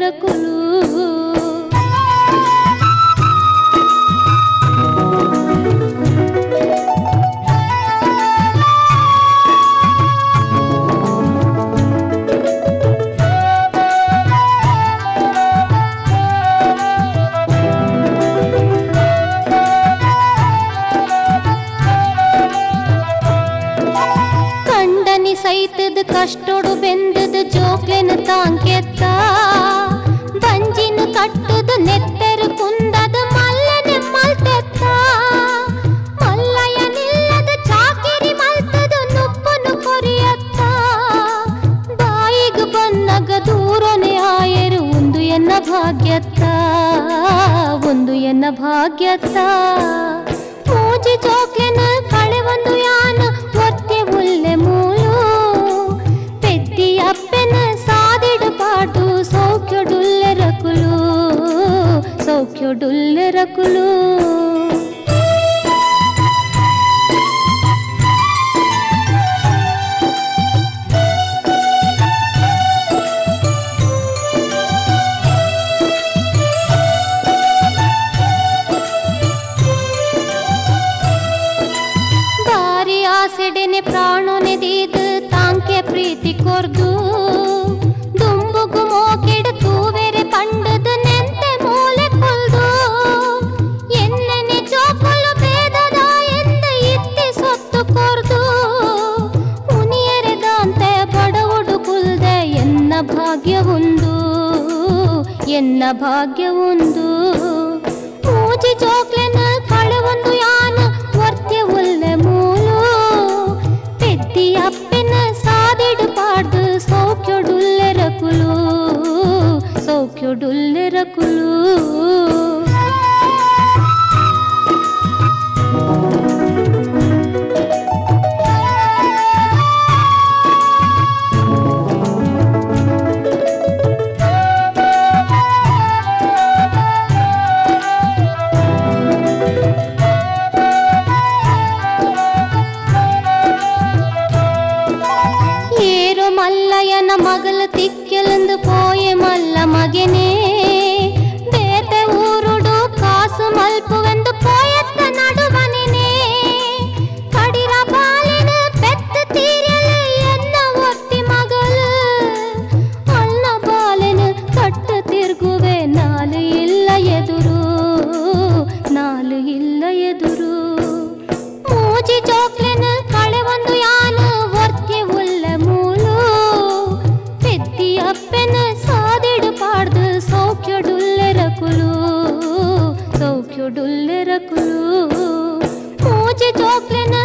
ರಕುಲು ಸೈತದ ಕಷ್ಟೋಡು ಬೆಂದದ ಜೋಕ್ಲೆನ ತಾಂಕೆತ್ತ ಬಂಜಿನ ಕಟ್ಟದ ನೆತ್ತೆರ ಕುಂದದ ಮಲ್ಲನೆ ಮಲ್ತೆತ್ತ ಮಲ್ಲಯ ನಿಲ್ಲದ ಚಾಕಿರಿ ಮಲ್ತದ ನುಪ್ಪನು ಕೊರಿಯತ್ತ ಬಾಯಿಗ ಬನ್ನಗ ದೂರನೆ ಆಯರು ಒಂದು ಎನ್ನ ಭಾಗ್ಯತ್ತ ಮೂಜಿ ಜೋಕ್ಲೆನ ಕಳೆ ಒಂದು ಯಾನ ಒತ್ತೆ ಉಲ್ಲೆ ಮೂಲು ಅಪ್ಪನ ಸಾದಿಡು ಪಾಟು ಸೌಖ್ಯಡುಲ್ಲೆ ರಕುಲು ಬಾರಿ ಆಸೆಡೆನೆ ಪ್ರಾಣನೆ ದೀದ ತಾಂಕೆ ಪ್ರೀತಿ ಕೊರ್ದು ದುಂಬುಗು ಮೋಕೆಡ ತೂವೆರೆ ಪಂಡದ ನೆಂತೆ ಮೂಲೆ ಕೊಲ್ದು ಎನ್ನೆನೆ ಚೋಪಲು ಬೇದದ ಎಂದ ಇತ್ತಿ ಸೊತ್ತು ಕೊರ್ದು ಉನಿಯರೆದಂತೆ ಬಡವುಡು ಕುಲ್ದೆ ಎನ್ನ ಭಾಗ್ಯವೊಂದು ಮೂಜಿ ಜೋಕ್ಲೆನ ಕಳೆ ಒಂದು ಯಾನ ವರ್ತ್ಯ ಉಲ್ಲೆ ಮೂಲು ಪೆದ್ದಿ ಅಪ್ಪನ ಸಾದಿಡು ಪಾಡ್ದು ಸೌಖ್ಯಡುಲ್ಲೆ ರಕುಲು ಮಲ್ಲಯ್ಯನ ಮಗಲ ತಿಕ್ಕೆಲಂದು ಪೋಯೆ ಮಲ್ಲ ಮಗೆನೇ ಬೇತೆ ಊರುಡು ಕಾಸು ಮಲ್ಪುವೆಂದು ಪೋಯತ್ತ ನಡುವನೆನೇ ಕಡಿರ ಬಾಲಿನ ಪೆತ್ತ ತೀರಲ ಎನ್ನ ಒತ್ತಿ ಮಗಲು ಅಲ್ಲ ಬಾಲಿನ ಕಟ್ಟ ತಿರ್ಗುವೆ ನಾಲು ಇಲ್ಲ ಎದುರು ಮೂಜಿ ಜೋಕ್ಲೆನ ಕಳೆ ಒಂದು ಯಾನ ವರ್ತಿ ಉಲ್ಲೆ ಮೂಲು ಪೆದ್ದಿ ಅಪ್ಪನ ಸಾದಿಡು ಪಾಡ್ದು ಸೌಖ್ಯಡುಲ್ಲೆ ರಕುಲು ಮೂಜಿ ಜೋಕ್ಲೆನ